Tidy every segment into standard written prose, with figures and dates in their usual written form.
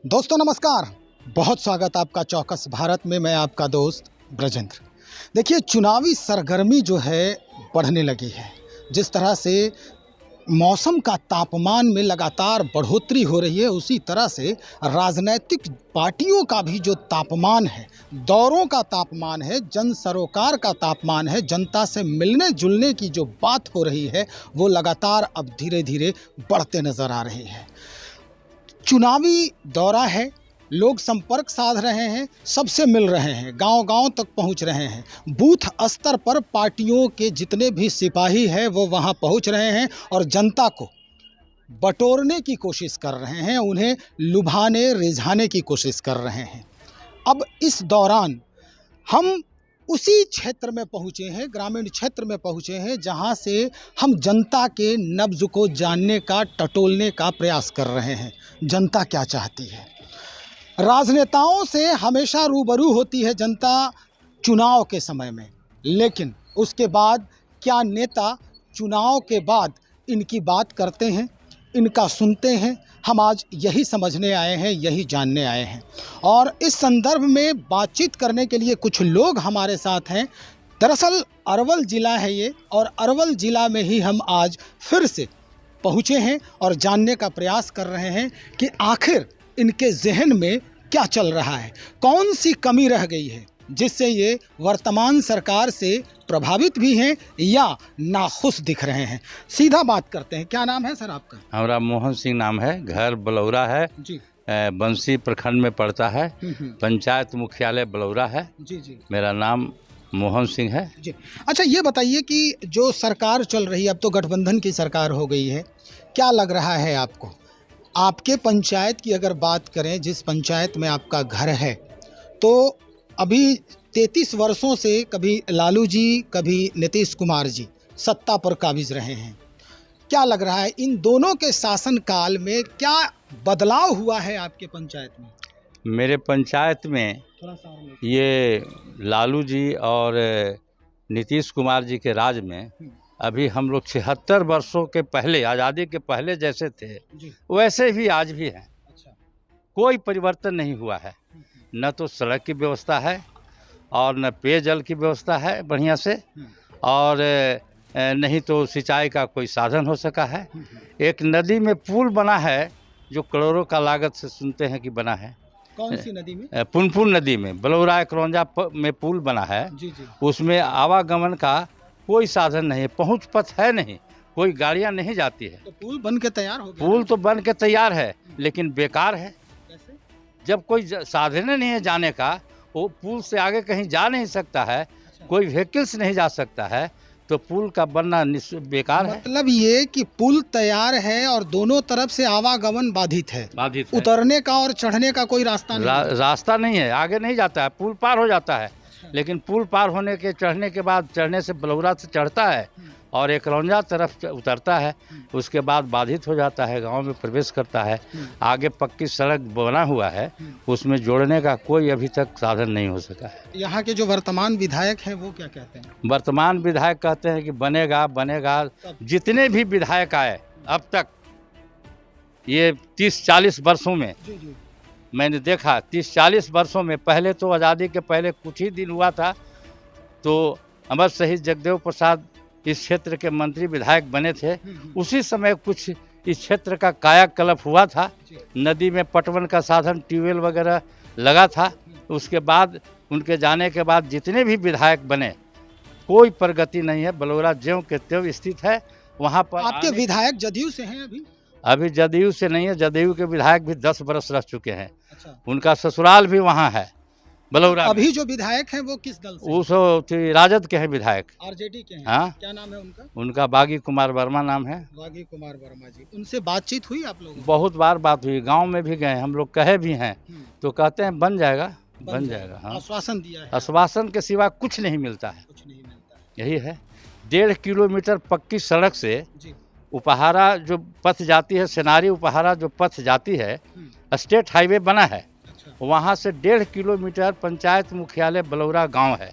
दोस्तों नमस्कार, बहुत स्वागत आपका चौकस भारत में। मैं आपका दोस्त ब्रजेंद्र। देखिए, चुनावी सरगर्मी जो है बढ़ने लगी है। जिस तरह से मौसम का तापमान में लगातार बढ़ोतरी हो रही है, उसी तरह से राजनीतिक पार्टियों का भी जो तापमान है, दौरों का तापमान है, जन सरोकार का तापमान है, जनता से मिलने जुलने की जो बात हो रही है, वो लगातार अब धीरे धीरे बढ़ते नज़र आ रही है। चुनावी दौरा है, लोग संपर्क साध रहे हैं, सबसे मिल रहे हैं, गांव-गांव तक पहुंच रहे हैं। बूथ स्तर पर पार्टियों के जितने भी सिपाही हैं वो वहां पहुंच रहे हैं और जनता को बटोरने की कोशिश कर रहे हैं, उन्हें लुभाने रिझाने की कोशिश कर रहे हैं। अब इस दौरान हम उसी क्षेत्र में पहुँचे हैं, ग्रामीण क्षेत्र में पहुँचे हैं, जहाँ से हम जनता के नब्ज़ को जानने का, टटोलने का प्रयास कर रहे हैं। जनता क्या चाहती है? राजनेताओं से हमेशा रूबरू होती है जनता चुनाव के समय में, लेकिन उसके बाद क्या नेता चुनाव के बाद इनकी बात करते हैं, इनका सुनते हैं? हम आज यही समझने आए हैं, यही जानने आए हैं। और इस संदर्भ में बातचीत करने के लिए कुछ लोग हमारे साथ हैं। दरअसल अरवल ज़िला है ये, और अरवल ज़िला में ही हम आज फिर से पहुँचे हैं और जानने का प्रयास कर रहे हैं कि आखिर इनके जहन में क्या चल रहा है, कौन सी कमी रह गई है जिससे ये वर्तमान सरकार से प्रभावित भी हैं या नाखुश दिख रहे हैं। सीधा बात करते हैं। क्या नाम है सर आपका? हमारा मोहन सिंह नाम है, घर बलौरा है जी। बंसी प्रखंड में पड़ता है। पंचायत मुख्यालय बलौरा है। जी जी। मेरा नाम मोहन सिंह है जी। अच्छा, ये बताइए कि जो सरकार चल रही है, अब तो गठबंधन की सरकार हो गई है, क्या लग रहा है आपको? आपके पंचायत की अगर बात करें, जिस पंचायत में आपका घर है, तो अभी 33 वर्षों से कभी लालू जी, कभी नीतीश कुमार जी सत्ता पर काबिज रहे हैं। क्या लग रहा है इन दोनों के शासनकाल में क्या बदलाव हुआ है आपके पंचायत में? मेरे पंचायत में थोड़ा सा ये लालू जी और नीतीश कुमार जी के राज में अभी हम लोग 76 वर्षों के पहले, आज़ादी के पहले जैसे थे जी। वैसे ही आज भी हैं। अच्छा। कोई परिवर्तन नहीं हुआ है। न तो सड़क की व्यवस्था है और न पेयजल की व्यवस्था है बढ़िया से, और नहीं तो सिंचाई का कोई साधन हो सका है। एक नदी में पुल बना है जो करोड़ों का लागत से सुनते हैं कि बना है। कौन सी नदी में? पुनपुन नदी में, बलौरा एकरौंजा में पुल बना है। जी जी। उसमें आवागमन का कोई साधन नहीं है, पहुंच पथ है नहीं, कोई गाड़ियां नहीं जाती है। तो पुल बन के तैयार हो गया? पुल तो बन के तैयार है लेकिन बेकार है। कैसे? जब कोई साधन नहीं है जाने का, वो पुल से आगे कहीं जा नहीं सकता है, कोई व्हीकल्स नहीं जा सकता है, तो पुल का बनना बेकार है। मतलब ये कि पुल तैयार है और दोनों तरफ से आवागमन बाधित है, उतरने का और चढ़ने का कोई रास्ता नहीं रास्ता नहीं है, आगे नहीं जाता है, पुल पार हो जाता है। लेकिन पुल पार होने के, चढ़ने के बाद, चढ़ने से बलौरा से चढ़ता है और एकरौंजा तरफ उतरता है, उसके बाद बाधित हो जाता है, गांव में प्रवेश करता है। आगे पक्की सड़क बना हुआ है, उसमें जोड़ने का कोई अभी तक साधन नहीं हो सका है। यहाँ के जो वर्तमान विधायक हैं वो क्या कहते हैं? वर्तमान विधायक कहते हैं कि बनेगा बनेगा। जितने भी विधायक आए अब तक, ये 30-40 वर्षों में जी जी। मैंने देखा, 30-40 वर्षों में, पहले तो आज़ादी के पहले कुछ ही दिन हुआ था तो अमर शहीद जगदेव प्रसाद इस क्षेत्र के मंत्री विधायक बने थे। उसी समय कुछ इस क्षेत्र का कायाकल्प हुआ था, नदी में पटवन का साधन, ट्यूबवेल वगैरह लगा था। उसके बाद, उनके जाने के बाद जितने भी विधायक बने, कोई प्रगति नहीं है। बलौरा ज्यों के त्यों स्थित है। वहाँ पर आपके विधायक जदयू से हैं अभी जदयू से नहीं है, जदयू के विधायक भी 10 बरस रह चुके हैं। अच्छा। उनका ससुराल भी वहाँ है बलौरा। अभी जो विधायक हैं वो किस दल से? उस राजद के हैं विधायक, आरजेडी के हैं। हाँ। क्या नाम है उनका? उनका बागी कुमार वर्मा नाम है। बागी कुमार वर्मा जी। उनसे बातचीत हुई आप लोगों? बहुत बार बात हुई, गांव में भी गए, हम लोग कहे भी हैं, तो कहते हैं बन जाएगा, बन जाएगा। हाँ, आश्वासन दिया है? आश्वासन के सिवा कुछ नहीं मिलता है। कुछ नहीं मिलता है। यही है। 1.5 किलोमीटर पक्की सड़क से जी। उपहारा जो पथ जाती है, सेनारी उपहारा जो पथ जाती है, स्टेट हाईवे बना है। वहाँ से 1.5 किलोमीटर पंचायत मुख्यालय बलौरा गांव है।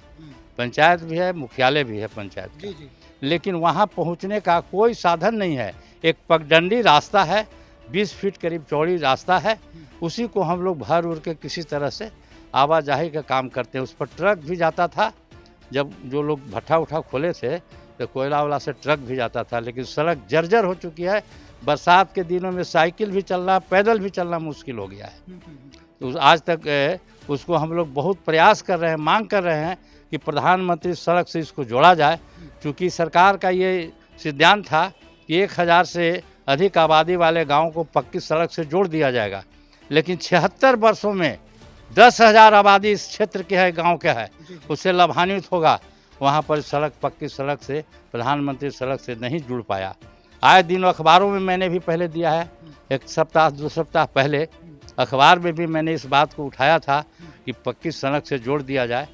पंचायत भी है, मुख्यालय भी है पंचायत का। लेकिन वहाँ पहुँचने का कोई साधन नहीं है। एक पगडंडी रास्ता है 20 फीट करीब चौड़ी रास्ता है, उसी को हम लोग भर उड़ के किसी तरह से आवाजाही का काम करते हैं। उस पर ट्रक भी जाता था, जब जो लोग भट्ठा उठा खोले थे तो कोयला वाला से ट्रक भी जाता था, लेकिन सड़क जर्जर हो चुकी है। बरसात के दिनों में साइकिल भी चलना, पैदल भी चलना मुश्किल हो गया है। तो आज तक उसको हम लोग बहुत प्रयास कर रहे हैं, मांग कर रहे हैं कि प्रधानमंत्री सड़क से इसको जोड़ा जाए। क्योंकि सरकार का ये सिद्धांत था कि 1000 से अधिक आबादी वाले गाँव को पक्की सड़क से जोड़ दिया जाएगा, लेकिन 76 वर्षों में 10,000 आबादी इस क्षेत्र के है, गांव के है, उससे लाभान्वित होगा। वहां पर सड़क, पक्की सड़क से, प्रधानमंत्री सड़क से नहीं जुड़ पाया। आए दिन अखबारों में मैंने भी पहले दिया है, 1 सप्ताह 2 सप्ताह पहले अखबार में भी मैंने इस बात को उठाया था कि पक्की सड़क से जोड़ दिया जाए।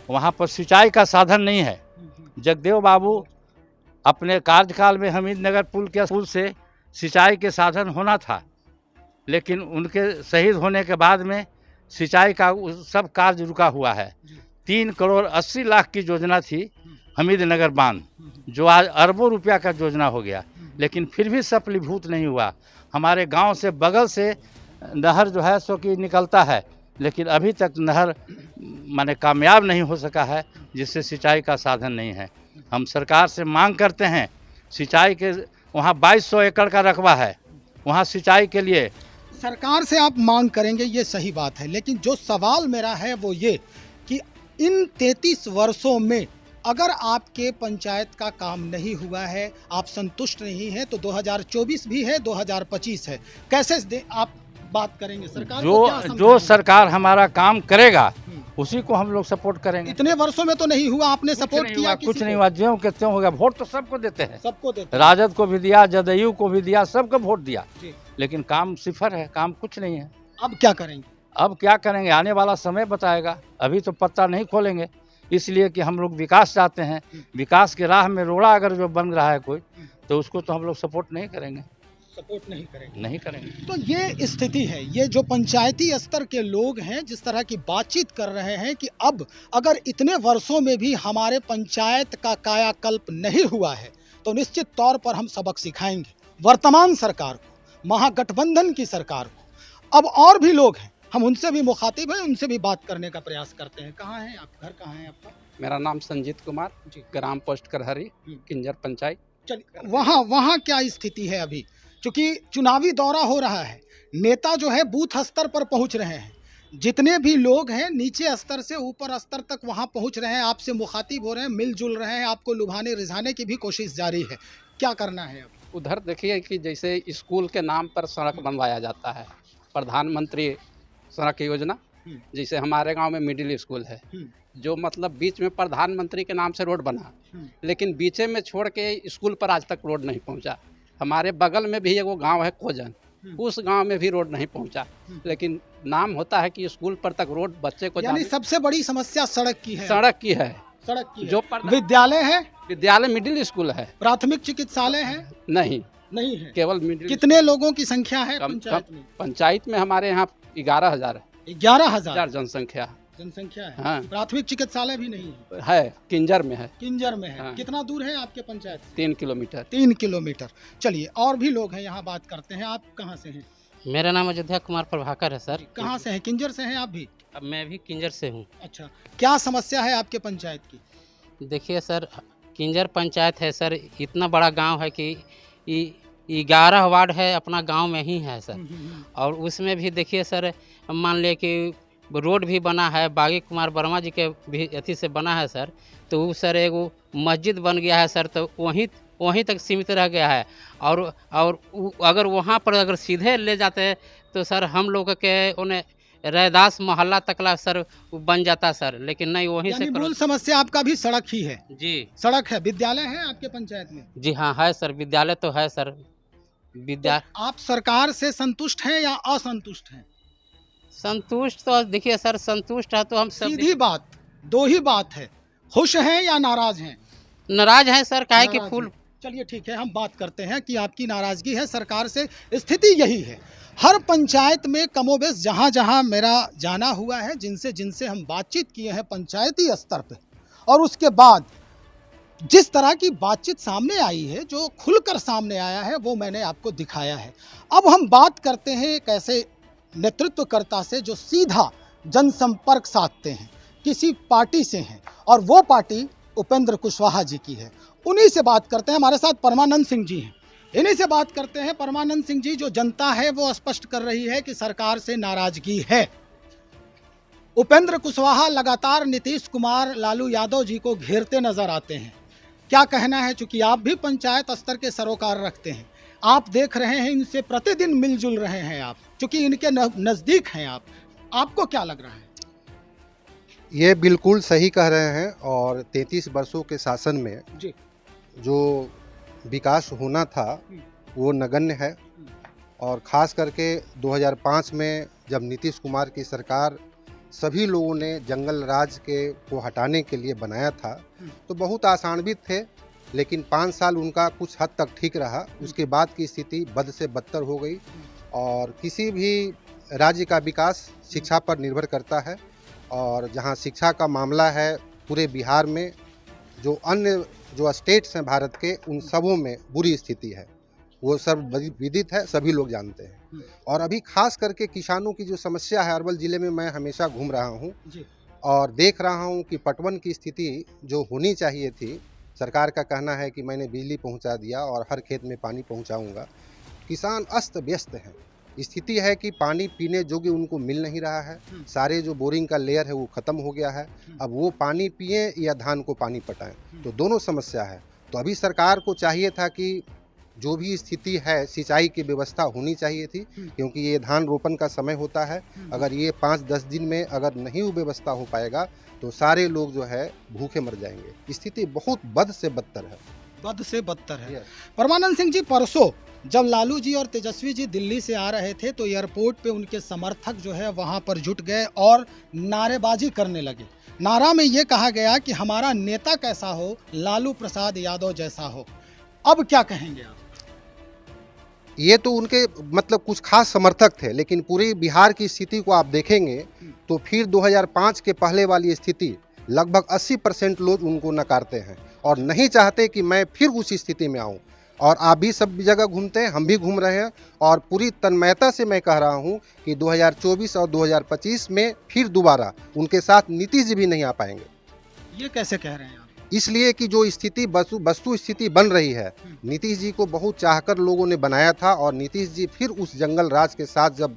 वहाँ पर सिंचाई का साधन नहीं है। जगदेव बाबू अपने कार्यकाल में हमीदनगर पुल से सिंचाई के साधन होना था, लेकिन उनके शहीद होने के बाद में सिंचाई का सब कार्य रुका हुआ है। 3 करोड़ 80 लाख की योजना थी हमीदनगर बांध, जो आज अरबों रुपया का योजना हो गया, लेकिन फिर भी सफलीभूत नहीं हुआ। हमारे गांव से बगल से नहर जो है सो कि निकलता है, लेकिन अभी तक नहर माने कामयाब नहीं हो सका है, जिससे सिंचाई का साधन नहीं है। हम सरकार से मांग करते हैं, सिंचाई के वहाँ 2200 एकड़ का रकबा है, वहाँ सिंचाई के लिए सरकार से आप मांग करेंगे, ये सही बात है, लेकिन जो सवाल मेरा है वो ये कि इन 33 वर्षों में अगर आपके पंचायत का काम नहीं हुआ है, आप संतुष्ट नहीं हैं, तो 2024 भी है, 2025 है, कैसे आप बात करेंगे? सरकार को क्या जो सरकार हमारा काम करेगा उसी को हम लोग सपोर्ट करेंगे। इतने वर्षों में तो नहीं हुआ, आपने सपोर्ट किया? कुछ नहीं हुआ, ज्यों के त्यों हो गया। वोट तो सबको देते हैं, सबको देते हैं, राजद को भी दिया, जदयू को भी दिया, सबको वोट दिया, लेकिन काम सिफर है, काम कुछ नहीं है। अब क्या करेंगे? अब क्या करेंगे, आने वाला समय बताएगा। अभी तो पत्ता नहीं खोलेंगे, इसलिए कि हम लोग विकास चाहते हैं। विकास के राह में रोड़ा अगर जो बन रहा है कोई, तो उसको तो हम लोग सपोर्ट नहीं करेंगे, सपोर्ट नहीं करेंगे। तो ये स्थिति है, ये जो पंचायती स्तर के लोग हैं जिस तरह की बातचीत कर रहे हैं कि अब अगर इतने वर्षों में भी हमारे पंचायत का कायाकल्प नहीं हुआ है, तो निश्चित तौर पर हम सबक सिखाएंगे वर्तमान सरकार को, महागठबंधन की सरकार को। अब और भी लोग हैं, हम उनसे भी मुखातिब हैं, उनसे भी बात करने का प्रयास करते हैं। कहाँ हैं आप? घर कहाँ है आपका? मेरा नाम संजीत कुमार, ग्राम पोस्ट करहरी, किंजर पंचायत। चलिए, वहाँ क्या स्थिति है अभी? क्योंकि चुनावी दौरा हो रहा है, नेता जो है बूथ स्तर पर पहुंच रहे हैं, जितने भी लोग हैं नीचे स्तर से ऊपर स्तर तक वहां पहुंच रहे हैं, आपसे मुखातिब हो रहे हैं, मिलजुल रहे हैं, आपको लुभाने रिझाने की भी कोशिश जारी है। क्या करना है अब? उधर देखिए कि जैसे स्कूल के नाम पर सड़क बनवाया जाता है, प्रधानमंत्री सड़क योजना, जैसे हमारे गांव में मिडिल स्कूल है, जो मतलब बीच में प्रधानमंत्री के नाम से रोड बना, लेकिन बीचे में छोड़ के स्कूल पर आज तक रोड नहीं पहुंचा। हमारे बगल में भी एगो गांव है कोजन, उस गांव में भी रोड नहीं पहुंचा, लेकिन नाम होता है कि स्कूल पर तक रोड बच्चे को, यानी सबसे बड़ी समस्या सड़क की है। सड़क की है। जो विद्यालय है, विद्यालय मिडिल स्कूल है, प्राथमिक चिकित्सालय है नहीं है, केवल मिडिल। कितने लोगों की संख्या है पंचायत में? पंचायत में हमारे यहाँ 11,000 है। 11,000 जनसंख्या है। हाँ। प्राथमिक चिकित्सालय भी नहीं है, किंजर में है। किंजर में है। हाँ। कितना दूर है आपके पंचायत? 3 किलोमीटर। 3 किलोमीटर। चलिए, और भी लोग हैं यहाँ, बात करते हैं। आप कहाँ से हैं? मेरा नाम अयोध्या कुमार प्रभाकर है सर। कहाँ से हैं? किंजर से हैं आप भी? अब मैं भी किंजर से हूँ। अच्छा, क्या समस्या है आपके पंचायत की? देखिए सर, किंजर पंचायत है सर, इतना बड़ा गांव है कि 11 वार्ड है, अपना गांव में ही है सर। और उसमें भी देखिए सर, मान लिया कि रोड भी बना है, बागी कुमार वर्मा जी के भी अथी से बना है सर, तो वो सर एगो मस्जिद बन गया है सर, तो वहीं तक सीमित रह गया है। और अगर वहाँ पर अगर सीधे ले जाते हैं तो सर हम लोग के उन्हें रैदास मोहल्ला तकला सर बन जाता सर, लेकिन नहीं, वहीं से मूल समस्या आपका भी सड़क ही है? जी, सड़क है। विद्यालय है आपके पंचायत में? जी हाँ है सर, विद्यालय तो है सर। तो आप सरकार से संतुष्ट हैं या असंतुष्ट हैं? संतुष्ट तो देखिए सर, संतुष्ट है तो हम सब। सीधी बात, दो ही बात है, खुश हैं या नाराज हैं? नाराज हैं सर, काहे कि फूल। चलिए ठीक है, हम बात करते हैं कि आपकी नाराजगी है सरकार से। स्थिति यही है हर पंचायत में, कमोबेश जहाँ जहाँ मेरा जाना हुआ है, जिनसे हम बातचीत किए हैं पंचायती स्तर पे, और उसके बाद जिस तरह की बातचीत सामने आई है, जो खुलकर सामने आया है, वो मैंने आपको दिखाया है। अब हम बात करते हैं एक ऐसे नेतृत्वकर्ता से जो सीधा जनसंपर्क साधते हैं, किसी पार्टी से हैं, और वो पार्टी उपेंद्र कुशवाहा जी की है। उन्हीं से बात करते हैं। हमारे साथ परमानंद सिंह जी हैं, इन्हीं से बात करते हैं। परमानंद सिंह जी, जो जनता है वो स्पष्ट कर रही है कि सरकार से नाराजगी है। उपेंद्र कुशवाहा लगातार नीतीश कुमार, लालू यादव जी को घेरते नजर आते हैं। क्या कहना है, चूंकि आप भी पंचायत स्तर के सरोकार रखते हैं, आप देख रहे हैं, इनसे प्रतिदिन मिलजुल रहे हैं आप, चूंकि इनके नज़दीक हैं आप, आपको क्या लग रहा है? ये बिल्कुल सही कह रहे हैं। और 33 वर्षों के शासन में जी। जो विकास होना था वो नगण्य है। और ख़ास करके 2005 में जब नीतीश कुमार की सरकार सभी लोगों ने जंगल राज को हटाने के लिए बनाया था, तो बहुत आशान्वित थे। लेकिन 5 साल उनका कुछ हद तक ठीक रहा, उसके बाद की स्थिति बद से बदतर हो गई। और किसी भी राज्य का विकास शिक्षा पर निर्भर करता है, और जहां शिक्षा का मामला है पूरे बिहार में, जो अन्य जो स्टेट्स हैं भारत के, उन सबों में बुरी स्थिति है। वो सब विदित है, सभी लोग जानते हैं। और अभी खास करके किसानों की जो समस्या है, अरवल ज़िले में मैं हमेशा घूम रहा हूँ और देख रहा हूँ कि पटवन की स्थिति जो होनी चाहिए थी, सरकार का कहना है कि मैंने बिजली पहुँचा दिया और हर खेत में पानी पहुँचाऊँगा। किसान अस्त व्यस्त हैं। स्थिति है कि पानी पीने योग्य उनको मिल नहीं रहा है। सारे जो बोरिंग का लेयर है वो ख़त्म हो गया है। अब वो पानी पिए या धान को पानी पटाएं, तो दोनों समस्या है। तो अभी सरकार को चाहिए था कि जो भी स्थिति है, सिंचाई की व्यवस्था होनी चाहिए थी, क्योंकि ये धान रोपण का समय होता है। अगर ये 5-10 दिन में अगर नहीं वो व्यवस्था हो पाएगा तो सारे लोग जो है भूखे मर जाएंगे। स्थिति बहुत बद से बदतर है। बद से बदतर है। परमानंद सिंह जी, परसों जब लालू जी और तेजस्वी जी दिल्ली से आ रहे थे, तो एयरपोर्ट पे उनके समर्थक जो है वहां पर जुट गए और नारेबाजी करने लगे। नारा में ये कहा गया कि हमारा नेता कैसा हो, लालू प्रसाद यादव जैसा हो। अब क्या कहेंगे आप? ये तो उनके मतलब कुछ खास समर्थक थे, लेकिन पूरे बिहार की स्थिति को आप देखेंगे तो फिर 2005 के पहले वाली स्थिति, लगभग 80% लोग उनको नकारते हैं और नहीं चाहते कि मैं फिर उस स्थिति में आऊं। और आप भी सब जगह घूमते हैं, हम भी घूम रहे हैं, और पूरी तन्मयता से मैं कह रहा हूं कि 2024 और 2025 में फिर दोबारा उनके साथ नीतीश जी भी नहीं आ पाएंगे। ये कैसे कह रहे हैं आप? इसलिए कि जो स्थिति वस्तु स्थिति बन रही है, नीतीश जी को बहुत चाहकर लोगों ने बनाया था, और नीतीश जी फिर उस जंगल राज के साथ जब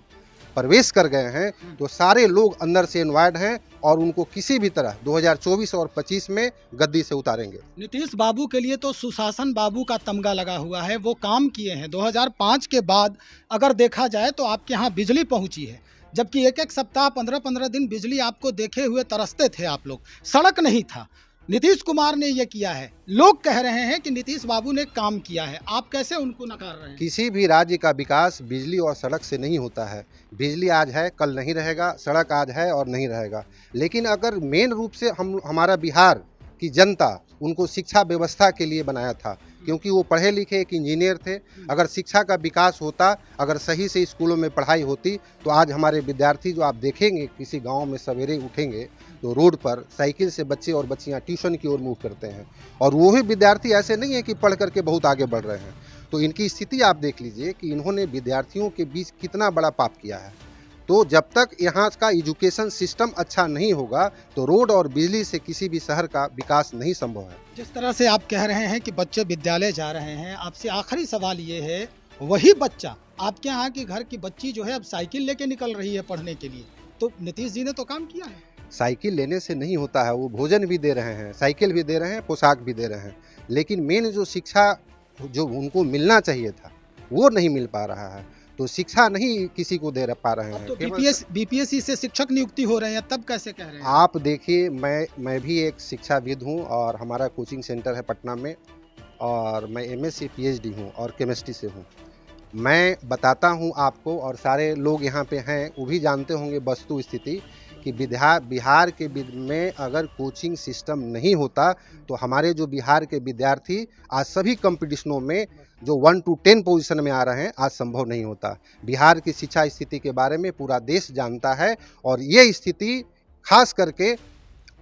प्रवेश कर गए हैं तो सारे लोग अंदर से इन्वाइड हैं और उनको किसी भी तरह 2024 और 25 में गद्दी से उतारेंगे। नीतीश बाबू के लिए तो सुशासन बाबू का तमगा लगा हुआ है, वो काम किए हैं। 2005 के बाद अगर देखा जाए तो आपके यहाँ बिजली पहुंची है, जबकि एक सप्ताह 15-15 दिन बिजली आपको देखे हुए तरसते थे आप लोग, सड़क नहीं था। नीतीश कुमार ने ये किया है। लोग कह रहे हैं कि नीतीश बाबू ने काम किया है, आप कैसे उनको नकार रहे हैं? किसी भी राज्य का विकास बिजली और सड़क से नहीं होता है। बिजली आज है, कल नहीं रहेगा, सड़क आज है और नहीं रहेगा। लेकिन अगर मेन रूप से हमारा बिहार की जनता उनको शिक्षा व्यवस्था के लिए बनाया था, क्योंकि वो पढ़े लिखे एक इंजीनियर थे। अगर शिक्षा का विकास होता, अगर सही से स्कूलों में पढ़ाई होती, तो आज हमारे विद्यार्थी जो आप देखेंगे, किसी गांव में सवेरे उठेंगे तो रोड पर साइकिल से बच्चे और बच्चियां ट्यूशन की ओर मूव करते हैं, और वो भी विद्यार्थी ऐसे नहीं है कि पढ़ करके बहुत आगे बढ़ रहे हैं। तो इनकी स्थिति आप देख लीजिए कि इन्होंने विद्यार्थियों के बीच कितना बड़ा पाप किया है। तो जब तक यहाँ का एजुकेशन सिस्टम अच्छा नहीं होगा तो रोड और बिजली से किसी भी शहर का विकास नहीं संभव है। जिस तरह से आप कह रहे हैं कि बच्चे विद्यालय जा रहे हैं, आपसे आखिरी सवाल ये है, वही बच्चा आपके यहाँ की घर की बच्ची जो है अब साइकिल लेके निकल रही है पढ़ने के लिए, तो नीतीश जी ने तो काम किया है। साइकिल लेने से नहीं होता है, वो भोजन भी दे रहे हैं, साइकिल भी दे रहे हैं, पोशाक भी दे रहे हैं, लेकिन मेन जो शिक्षा जो उनको मिलना चाहिए था वो नहीं मिल पा रहा है। तो शिक्षा नहीं किसी को दे पा रहे हैं। तो बीपीएससी से शिक्षक नियुक्ति हो रहे हैं, तब कैसे कह रहे हैं? आप देखिए, मैं भी एक शिक्षाविद हूँ और हमारा कोचिंग सेंटर है पटना में, और मैं MSc PhD हूँ और केमिस्ट्री से हूँ। मैं बताता हूँ आपको, और सारे लोग यहाँ पे हैं वो भी जानते होंगे वस्तु स्थिति, कि बिहार के में अगर कोचिंग सिस्टम नहीं होता तो हमारे जो बिहार के विद्यार्थी आज सभी कंपटीशनों में जो 1 to 10 पोजीशन में आ रहे हैं, आज संभव नहीं होता। बिहार की शिक्षा स्थिति के बारे में पूरा देश जानता है, और ये स्थिति खास करके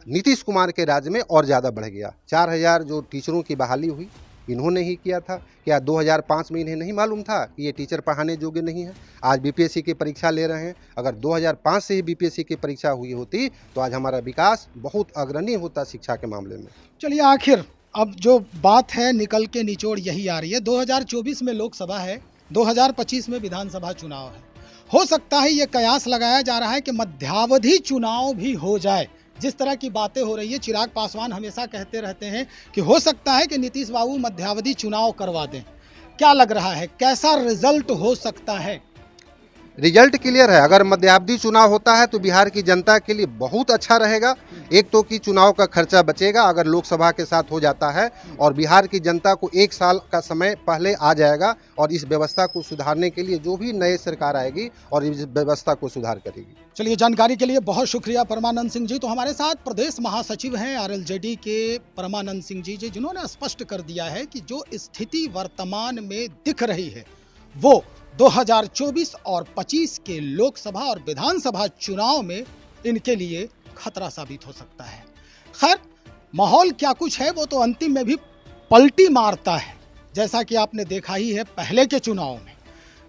नीतीश कुमार के राज्य में और ज़्यादा बढ़ गया। 4000 जो टीचरों की बहाली हुई इन्होंने ही किया था। क्या 2005 में इन्हें नहीं मालूम था कि ये टीचर पढ़ाने योग्य नहीं है? आज बीपीएससी की परीक्षा ले रहे हैं। अगर 2005 से ही बीपीएससी की परीक्षा हुई होती तो आज हमारा विकास बहुत अग्रणी होता शिक्षा के मामले में। चलिए आखिर अब जो बात है निकल के निचोड़ यही आ रही है। 2024 में लोकसभा है, 2025 में विधानसभा चुनाव है। हो सकता है ये कयास लगाया जा रहा है कि मध्यावधि चुनाव भी हो जाए। जिस तरह की बातें हो रही है, चिराग पासवान हमेशा कहते रहते हैं कि हो सकता है कि नीतीश बाबू मध्यावधि चुनाव करवा दें। क्या लग रहा है, कैसा रिजल्ट हो सकता है? रिजल्ट क्लियर है। अगर मध्यावधि चुनाव होता है तो बिहार की जनता के लिए बहुत अच्छा रहेगा। एक तो कि चुनाव का खर्चा बचेगा अगर लोकसभा के साथ हो जाता है, और बिहार की जनता को 1 साल का समय पहले आ जाएगा और इस व्यवस्था को सुधारने के लिए जो भी नई सरकार आएगी और इस व्यवस्था को सुधार करेगी। चलिए, जानकारी के लिए बहुत शुक्रिया परमानंद सिंह जी। तो हमारे साथ प्रदेश महासचिव हैं आरएलजेडी के परमानंद सिंह जी, जिन्होंने स्पष्ट कर दिया है कि जो स्थिति वर्तमान में दिख रही है वो 2024 और 25 के लोकसभा और विधानसभा चुनाव में इनके लिए खतरा साबित हो सकता है। खैर, माहौल क्या कुछ है वो तो अंतिम में भी पलटी मारता है, जैसा कि आपने देखा ही है पहले के चुनाव में।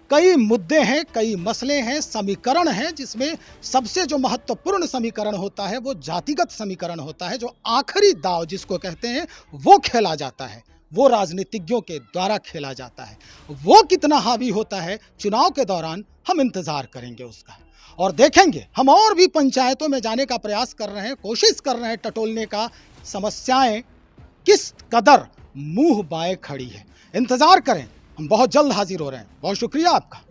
कई मुद्दे हैं, कई मसले हैं, समीकरण हैं, जिसमें सबसे जो महत्वपूर्ण समीकरण होता है वो जातिगत समीकरण होता है। जो आखिरी दांव जिसको कहते हैं वो खेला जाता है, वो राजनीतिज्ञों के द्वारा खेला जाता है। वो कितना हावी होता है चुनाव के दौरान, हम इंतजार करेंगे उसका और देखेंगे। हम और भी पंचायतों में जाने का प्रयास कर रहे हैं, कोशिश कर रहे हैं टटोलने का, समस्याएं किस कदर मुंह बाएं खड़ी है। इंतजार करें, हम बहुत जल्द हाजिर हो रहे हैं। बहुत शुक्रिया आपका।